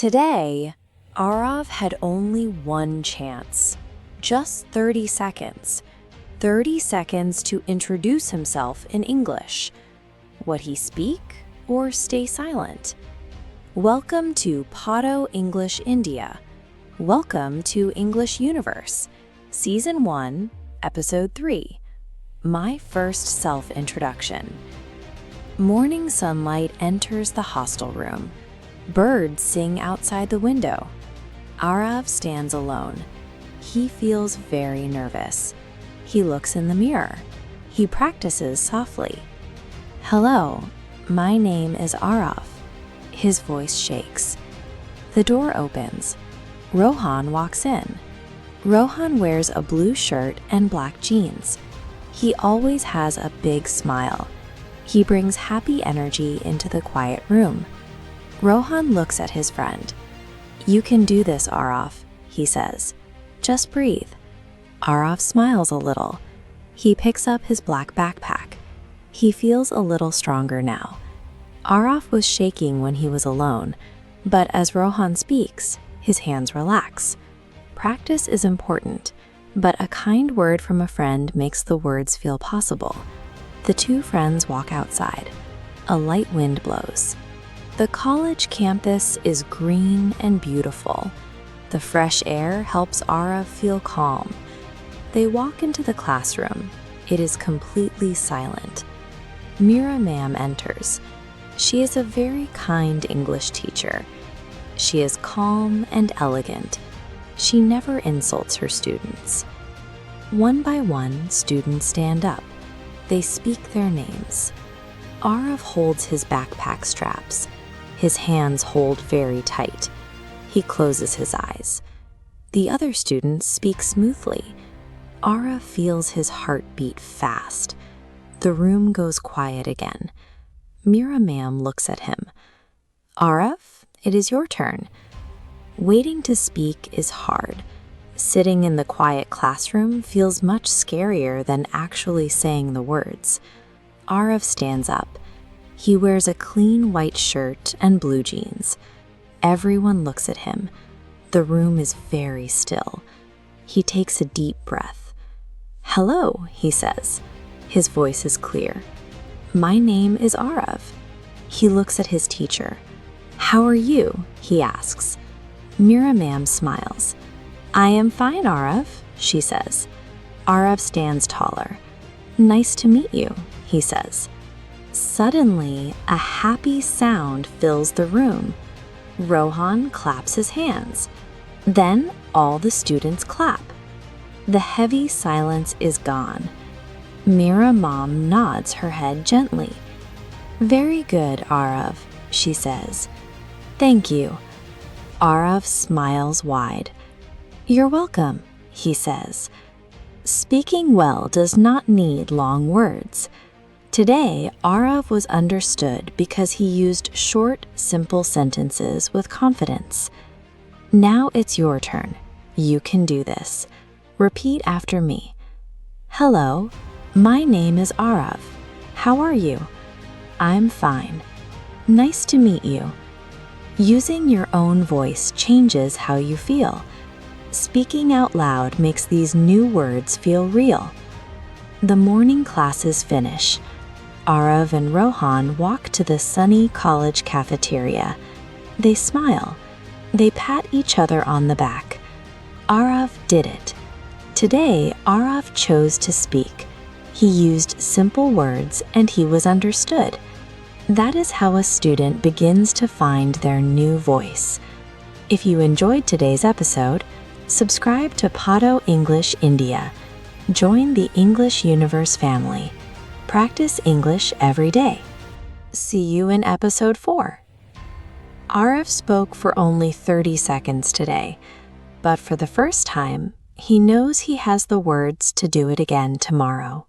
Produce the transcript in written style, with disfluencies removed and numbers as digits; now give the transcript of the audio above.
Today, Aarav had only one chance. Just 30 seconds. 30 seconds to introduce himself in English. Would he speak or stay silent? Welcome to Padho English India. Welcome to English Universe, Season 1, Episode 3. My first self-introduction. Morning sunlight enters the hostel room. Birds sing outside the window. Aarav stands alone. He feels very nervous. He looks in the mirror. He practices softly. "Hello, my name is Aarav." His voice shakes. The door opens. Rohan walks in. Rohan wears a blue shirt and black jeans. He always has a big smile. He brings happy energy into the quiet room. Rohan looks at his friend. "You can do this, Aarav," he says. "Just breathe." Aarav smiles a little. He picks up his black backpack. He feels a little stronger now. Aarav was shaking when he was alone, but as Rohan speaks, his hands relax. Practice is important, but a kind word from a friend makes the words feel possible. The two friends walk outside. A light wind blows. The college campus is green and beautiful. The fresh air helps Aarav feel calm. They walk into the classroom. It is completely silent. Mira ma'am enters. She is a very kind English teacher. She is calm and elegant. She never insults her students. One by one, students stand up. They speak their names. Aarav holds his backpack straps. His hands hold very tight. He closes his eyes. The other students speak smoothly. Aarav feels his heart beat fast. The room goes quiet again. Mira ma'am looks at him. "Aarav, it is your turn." Waiting to speak is hard. Sitting in the quiet classroom feels much scarier than actually saying the words. Aarav stands up. He wears a clean white shirt and blue jeans. Everyone looks at him. The room is very still. He takes a deep breath. "Hello," he says. His voice is clear. "My name is Aarav." He looks at his teacher. "How are you?" he asks. Mira ma'am smiles. "I am fine, Aarav," she says. Aarav stands taller. "Nice to meet you," he says. Suddenly, a happy sound fills the room. Rohan claps his hands. Then all the students clap. The heavy silence is gone. Mira mom nods her head gently. "Very good, Aarav," she says. "Thank you." Aarav smiles wide. "You're welcome," he says. Speaking well does not need long words. Today, Aarav was understood because he used short, simple sentences with confidence. Now it's your turn. You can do this. Repeat after me. "Hello, my name is Aarav. How are you?" "I'm fine." "Nice to meet you." Using your own voice changes how you feel. Speaking out loud makes these new words feel real. The morning classes finish. Aarav and Rohan walk to the sunny college cafeteria. They smile. They pat each other on the back. Aarav did it. Today, Aarav chose to speak. He used simple words and he was understood. That is how a student begins to find their new voice. If you enjoyed today's episode, subscribe to Padho English India. Join the English Universe family. Practice English every day. See you in episode 4. Aarav spoke for only 30 seconds today, but for the first time, he knows he has the words to do it again tomorrow.